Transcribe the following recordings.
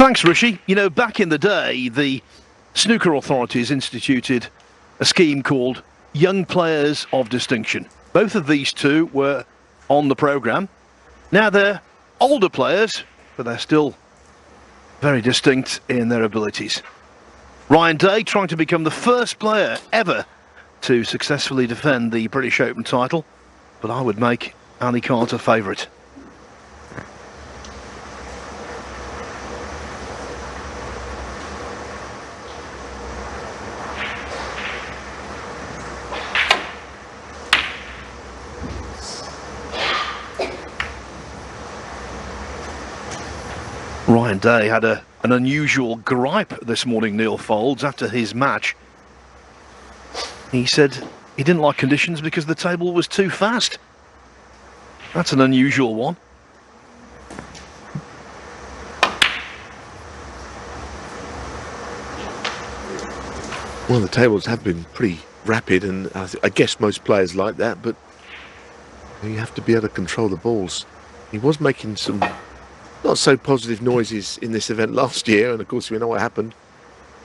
Thanks, Rishi. You know, back in the day, the snooker authorities instituted a scheme called Young Players of Distinction. Both of these two were on the programme. Now they're older players, but they're still very distinct in their abilities. Ryan Day trying to become the first player ever to successfully defend the British Open title, but I would make Ali Carter favourite. Ryan Day had an unusual gripe this morning, Neil Foulds, after his match. He said he didn't like conditions because the table was too fast. That's an unusual one. Well, the tables have been pretty rapid, and I guess most players like that, but you have to be able to control the balls. He was making some not so positive noises in this event last year, and of course we know what happened.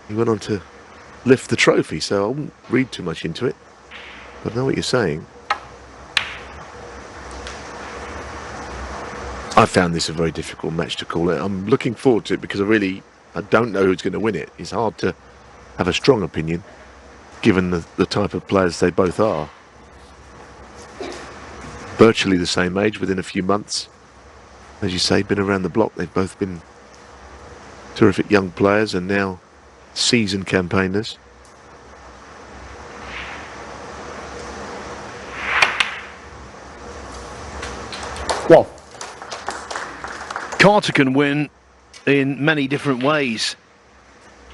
He went on to lift the trophy, so I wouldn't read too much into it, but I know what you're saying. I found this a very difficult match to call it. I'm looking forward to it because I don't know who's going to win it. It's hard to have a strong opinion given the type of players they both are. Virtually the same age, within a few months. As you say, been around the block. They've both been terrific young players and now seasoned campaigners. Well, Carter can win in many different ways.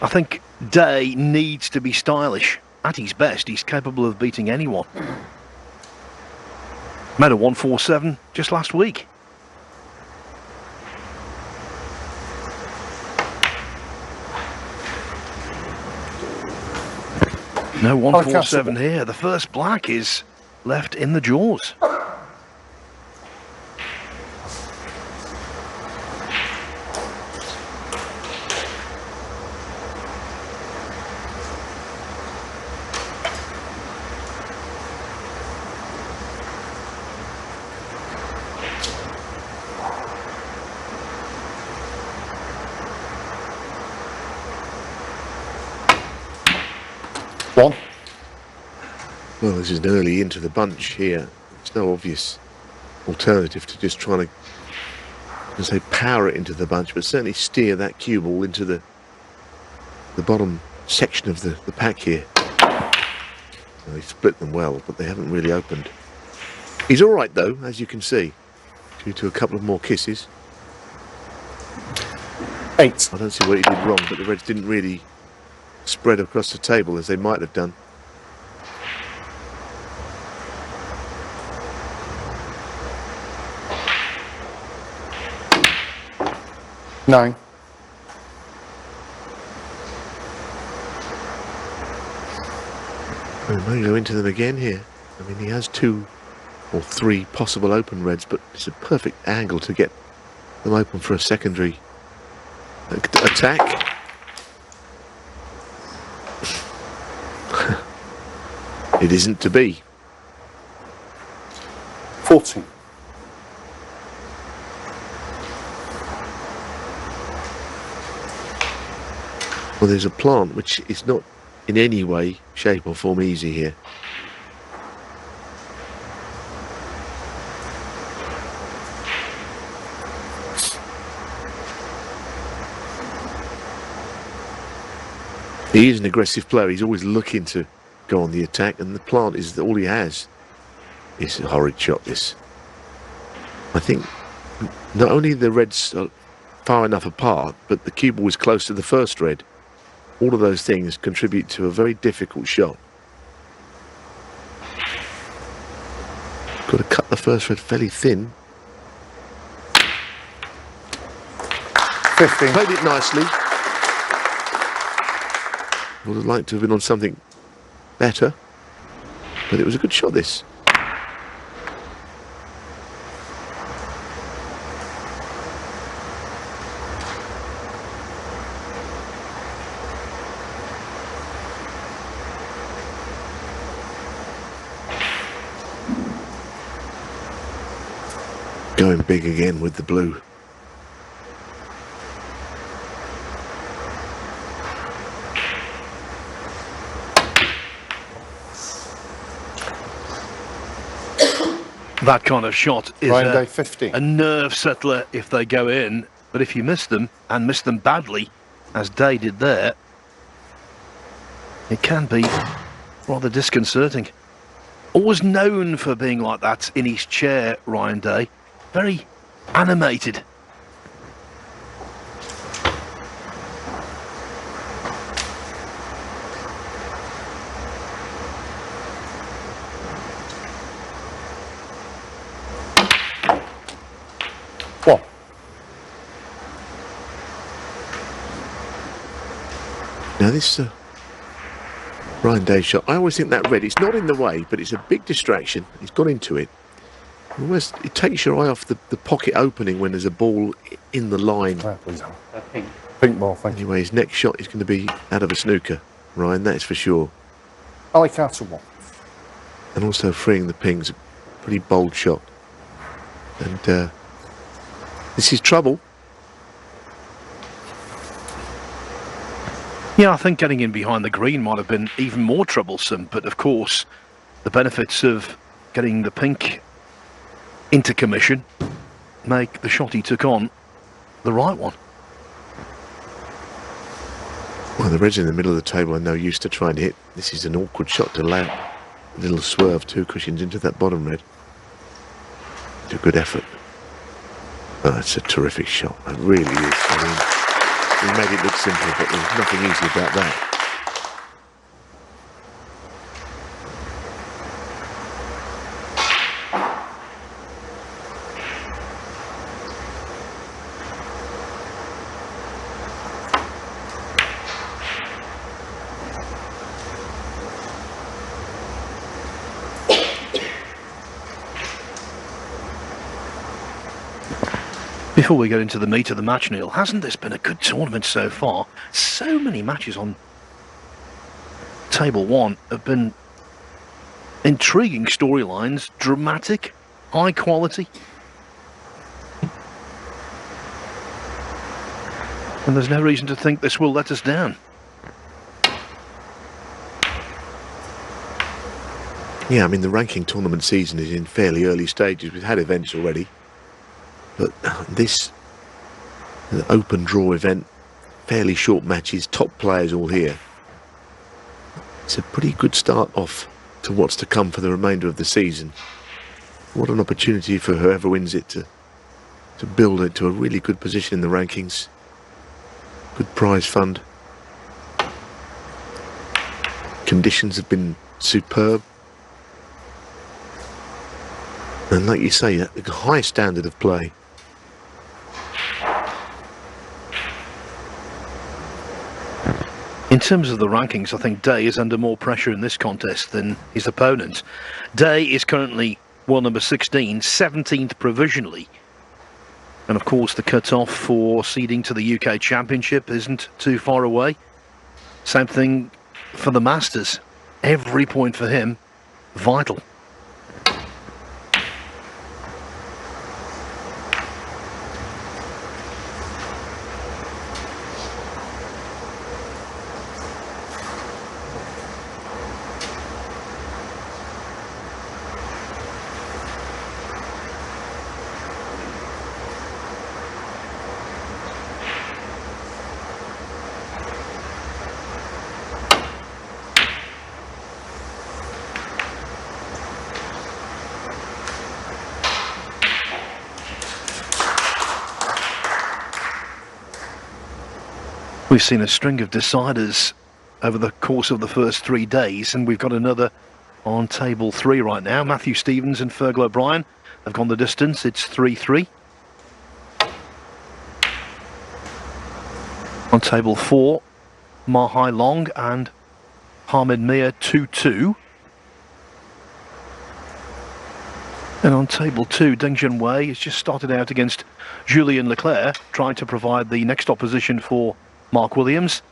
I think Day needs to be stylish. At his best, he's capable of beating anyone. Made a 147 just last week. No 147 here. The first black is left in the jaws. one. Well, this is an early into the bunch here. There's no obvious alternative to just trying to power it into the bunch, but certainly steer that cue ball into the bottom section of the pack here. Well, he split them well, but they haven't really opened. He's all right though, as you can see, due to a couple of more kisses. 8. I don't see what he did wrong, but the Reds didn't really spread across the table as they might have done. Nine. We may go into them again here. I mean, he has 2 or 3 possible open reds, but it's a perfect angle to get them open for a secondary attack. It isn't to be. 14. Well, there's a plant which is not in any way, shape or form easy here. He is an aggressive player. He's always looking to go on the attack, and the plant is all he has. It's a horrid shot, this. I think not only the Reds are far enough apart, but the cue ball is close to the first red. All of those things contribute to a very difficult shot. Got to cut the first red fairly thin. 15. Played it nicely. Would have liked to have been on something better, but it was a good shot, this. Going big again with the blue. That kind of shot is Ryan Day 50. a nerve settler if they go in, but if you miss them, and miss them badly, as Day did there, it can be rather disconcerting. Always known for being like that in his chair, Ryan Day. Very animated. One. Now this Ryan Day shot, I always think that red, it's not in the way, but it's a big distraction. He's got into it. Almost, it takes your eye off the pocket opening when there's a ball in the line. Please. Pink ball, thank you. Anyway, his next shot is going to be out of a snooker, Ryan, that's for sure. Ali Carter 1. And also freeing the ping's a pretty bold shot. And this is trouble. Yeah, I think getting in behind the green might have been even more troublesome, but of course, the benefits of getting the pink into commission make the shot he took on the right one. Well, the reds in the middle of the table are no use to try and hit. This is an awkward shot to allow a little swerve, 2 cushions into that bottom red. It's a good effort. Oh, that's a terrific shot. It really is. I mean, he made it look simple, but there's nothing easy about that. Before we get into the meat of the match, Neil, hasn't this been a good tournament so far? So many matches on Table 1 have been intriguing storylines, dramatic, high quality. And there's no reason to think this will let us down. Yeah, I mean, the ranking tournament season is in fairly early stages. We've had events already. But this open draw event, fairly short matches, top players all here. It's a pretty good start off to what's to come for the remainder of the season. What an opportunity for whoever wins it to build it to a really good position in the rankings. Good prize fund. Conditions have been superb. And like you say, a high standard of play. In terms of the rankings, I think Day is under more pressure in this contest than his opponent. Day is currently world number 16, 17th provisionally. And of course the cut-off for seeding to the UK Championship isn't too far away. Same thing for the Masters. Every point for him, vital. We've seen a string of deciders over the course of the first 3 days, and we've got another on table 3 right now. Matthew Stevens and Fergal O'Brien have gone the distance. It's 3-3. On table 4, Mahai Long and Hamid Mir 2-2. And on table 2, Deng Junwei has just started out against Julien Leclerc, trying to provide the next opposition for Mark Williams.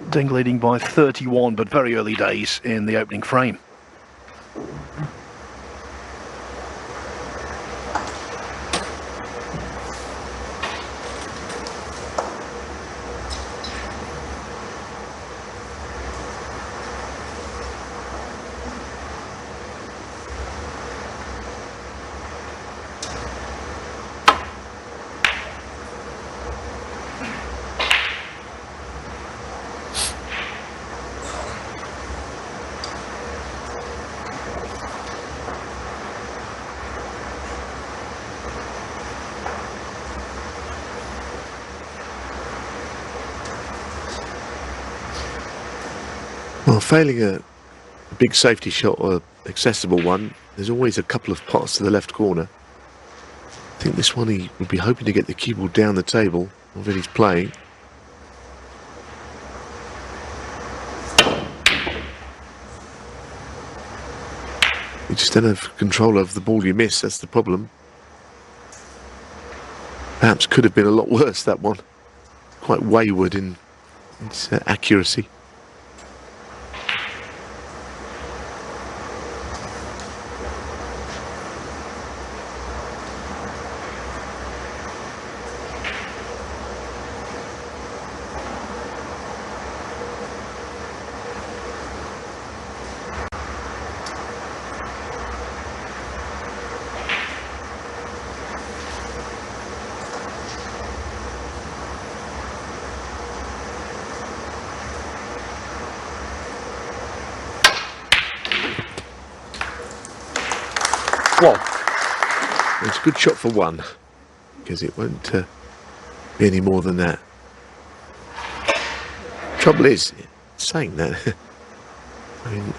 Deng leading by 31, but very early days in the opening frame. Well, failing a big safety shot or accessible one, there's always a couple of pots to the left corner. I think this one he would be hoping to get the cue ball down the table, or that he's playing. You just don't have control of the ball you miss, that's the problem. Perhaps could have been a lot worse, that one. Quite wayward in its accuracy. One. It's a good shot for one, because it won't be any more than that. Trouble is, saying that, I mean,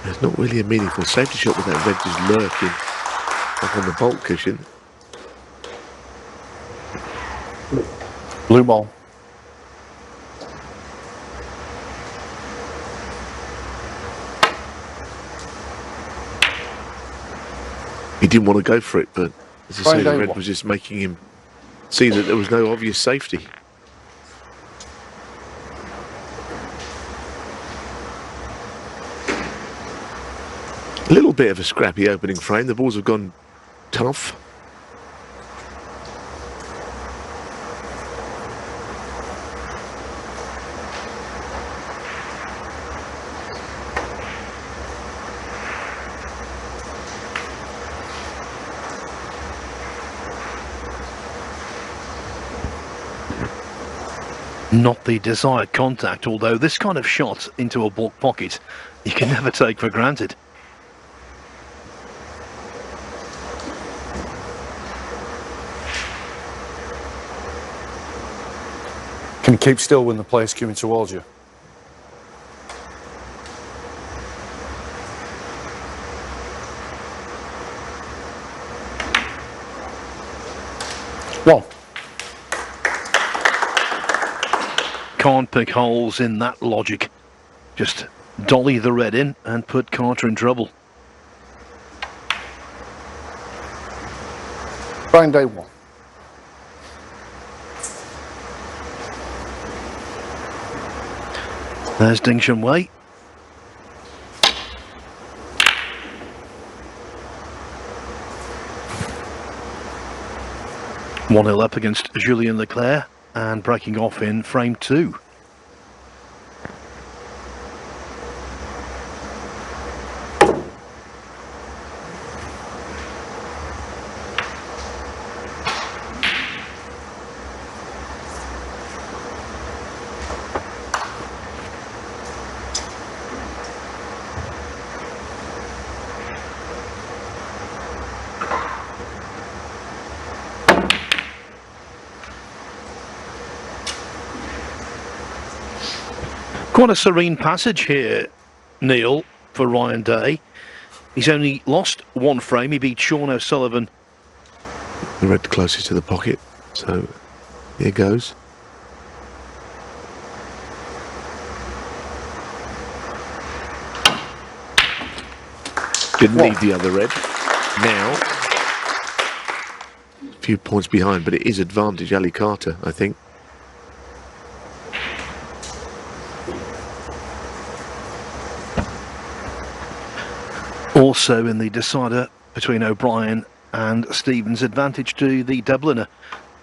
there's not really a meaningful safety shot with that red just lurking up on the bolt cushion. Blue ball. He didn't want to go for it, but as I say, the red one. was just making him see that there was no obvious safety. A little bit of a scrappy opening frame. The balls have gone tough. Not the desired contact, although this kind of shot into a baulk pocket you can never take for granted. Can you keep still when the player's coming towards you? One. Can't pick holes in that logic. Just dolly the red in and put Carter in trouble. Brian Day one. There's Dingsham Way. One 0 up against Julien Leclerc and breaking off in frame 2. Quite a serene passage here, Neil, for Ryan Day. He's only lost one frame. He beat Sean O'Sullivan. The red closest to the pocket, so here goes. Didn't need the other red. Now, a few points behind, but it is advantage Ali Carter, I think. Also in the decider between O'Brien and Stevens, advantage to the Dubliner.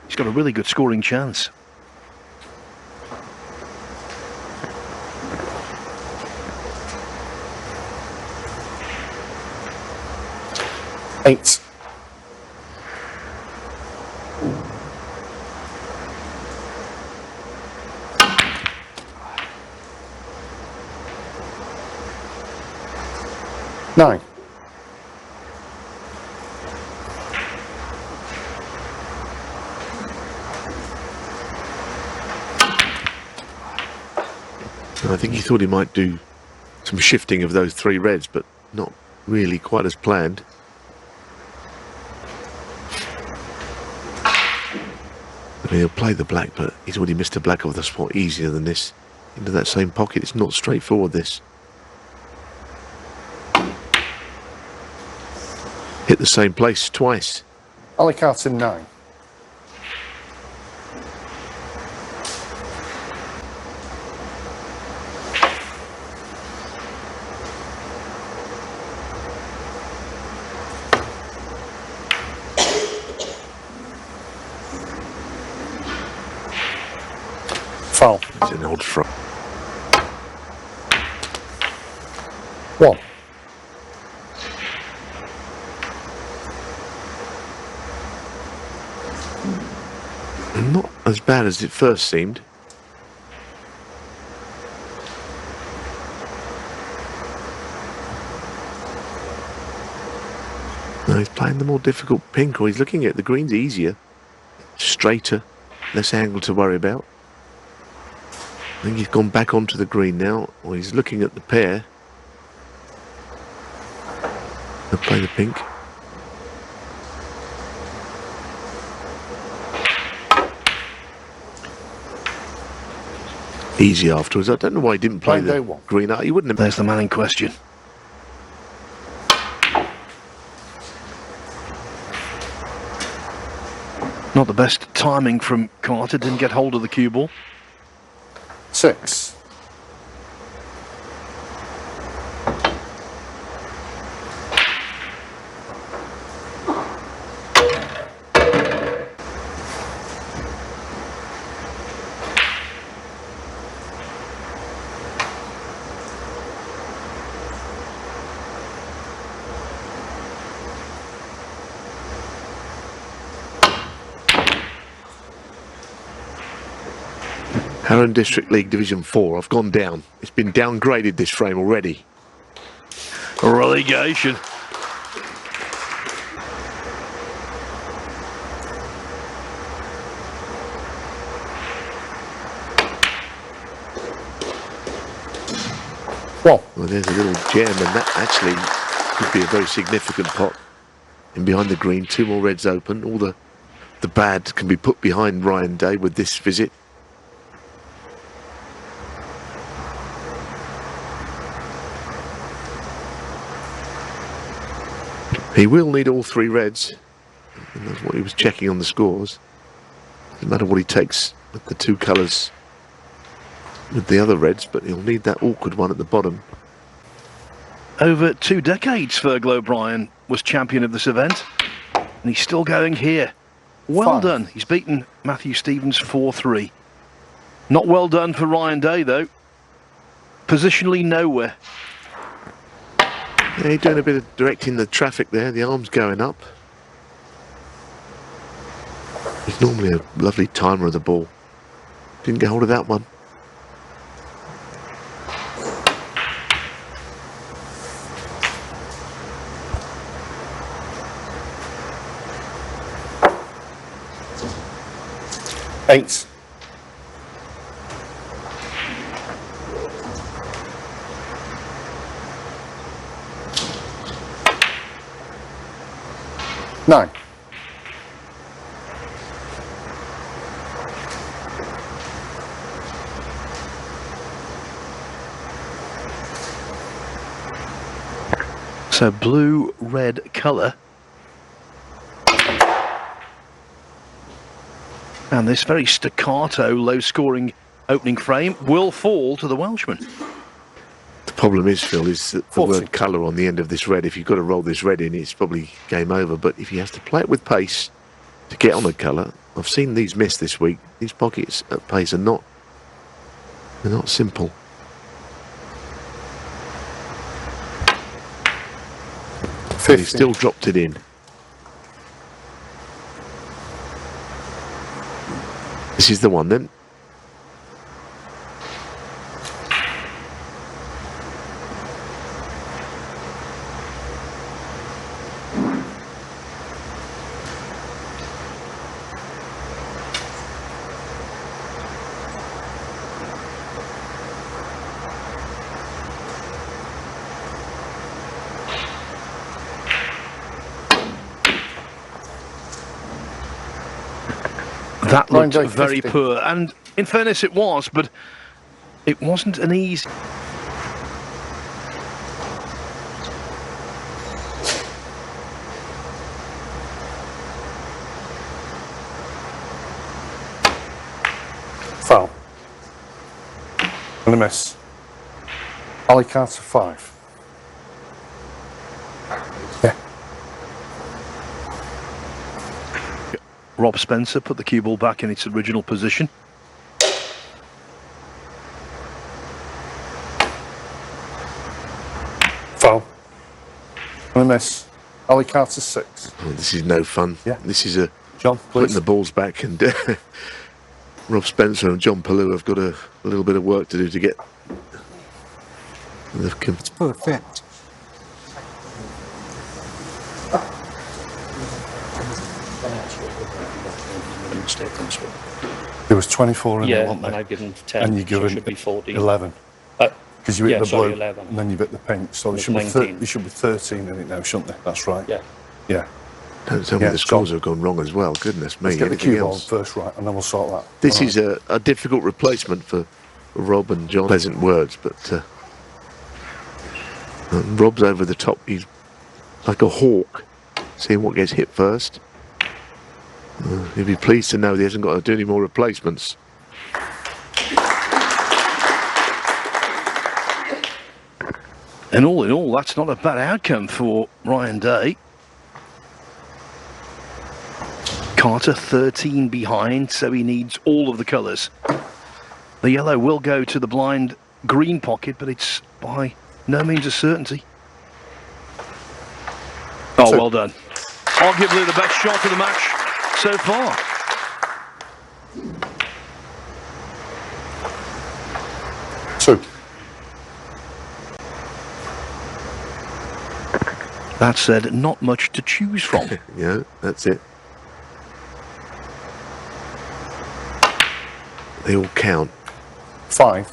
He's got a really good scoring chance. Eight. Nine. I think he thought he might do some shifting of those 3 reds, but not really quite as planned. I mean, he'll play the black, but he's already missed a black of the spot easier than this. Into that same pocket, it's not straightforward, this. Hit the same place twice. Alicarton 9. Foul. It's an odd throw. 1. Not as bad as it first seemed. No, he's playing the more difficult pink, or he's looking at the greens easier, straighter, less angle to worry about. I think he's gone back onto the green now, or he's looking at the pair. He'll play the pink. Easy afterwards. I don't know why he didn't play the green. He wouldn't have. There's the man in question. Not the best timing from Carter, didn't get hold of the cue ball. 6. Harran District League Division 4. I've gone down. It's been downgraded, this frame, already. Relegation. Well, there's a little gem, and that actually could be a very significant pot. And behind the green, 2 more reds open. All the bad can be put behind Ryan Day with this visit. He will need all 3 reds, and that's what he was checking on the scores. Doesn't matter what he takes with the 2 colours with the other reds, but he'll need that awkward one at the bottom. Over 2 decades, Fergal O'Brien was champion of this event, and he's still going here. Well done. He's beaten Matthew Stevens 4-3. Not well done for Ryan Day, though. Positionally nowhere. Yeah, he's doing a bit of directing the traffic there, the arm's going up. He's normally a lovely timer of the ball. Didn't get hold of that one. Eight. Nine. So blue-red colour. And this very staccato, low-scoring opening frame will fall to the Welshman. The problem is, Phil, is that the word colour on the end of this red. If you've got to roll this red in, it's probably game over. But if he has to play it with pace to get on a colour, I've seen these miss this week. These pockets at pace are not simple. And he still dropped it in. This is the one then. That looked Ryan Day, very 50. poor, and in fairness it was, but it wasn't an easy... Foul. And a miss. Ali Carter 5. Yeah. Rob Spencer put the cue ball back in its original position. Foul. And a miss. Ali Carter 6. Oh, this is no fun. Yeah. This is a John, putting please. the balls back, and Rob Spencer and John Palou have got a little bit of work to do to get the Perfect. There was 24 in there, Yeah, wasn't and there? I've given 10. And you so give it him should be 14. 11. Uh, Because you hit yeah, the sorry, blue 11. and then you hit the pink. So there It's should, be 19. there should be 13 in it now, shouldn't there? That's right. Yeah. Yeah. Don't tell me Yeah, the scores John. have gone wrong as well. Goodness me. Let's get the Anything cue ball else? first, right, and then we'll sort that. This All is a difficult replacement for Rob and John. Pleasant words, but Rob's over the top. He's like a hawk, seeing what gets hit first. He'll be pleased to know he hasn't got to do any more replacements. And all in all, that's not a bad outcome for Ryan Day. Carter 13 behind, so he needs all of the colours. The yellow will go to the blind green pocket, but it's by no means a certainty. Oh, well done. Arguably the best shot of the match so far. Two. That said, not much to choose from. Yeah, that's it. They all count. 5.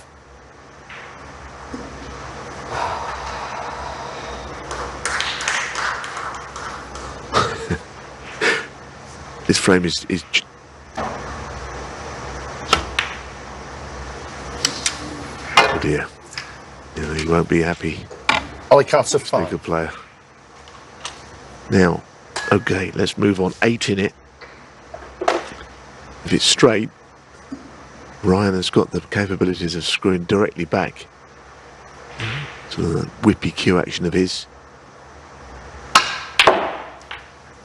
This frame is oh dear. You know, he won't be happy. Ali Carter Be a 5. good player. Now, okay, let's move on. 8 in it. If it's straight, Ryan has got the capabilities of screwing directly back. Sort of that whippy cue action of his.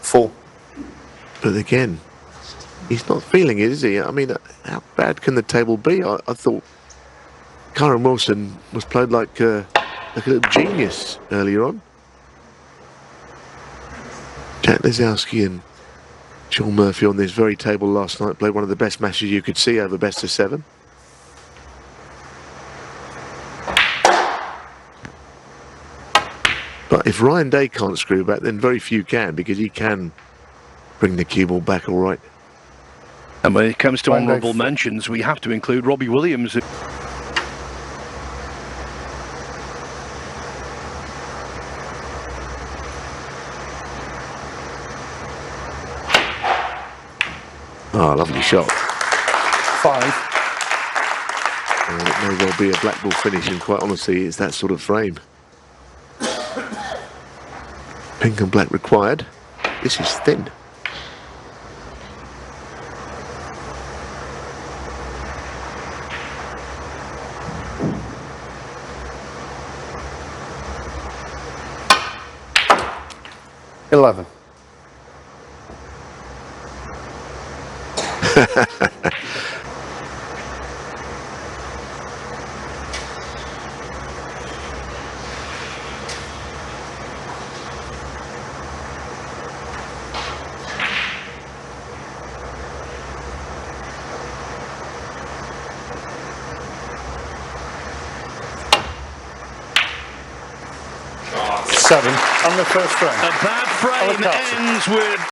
4. But again, he's not feeling it, is he? I mean, how bad can the table be? I thought Kyron Wilson was played like a little genius earlier on. Jack Lisowski and Sean Murphy on this very table last night played one of the best matches you could see over best of 7. But if Ryan Day can't screw back, then very few can, because he can bring the cue ball back all right. And when it comes to Ryan Day honourable mentions, we have to include Robbie Williams. Oh, lovely shot. 5. It may well be a black ball finish, and quite honestly, it's that sort of frame. Pink and black required. This is thin. $11. $7. And the first frame. A bad frame Carter. ends with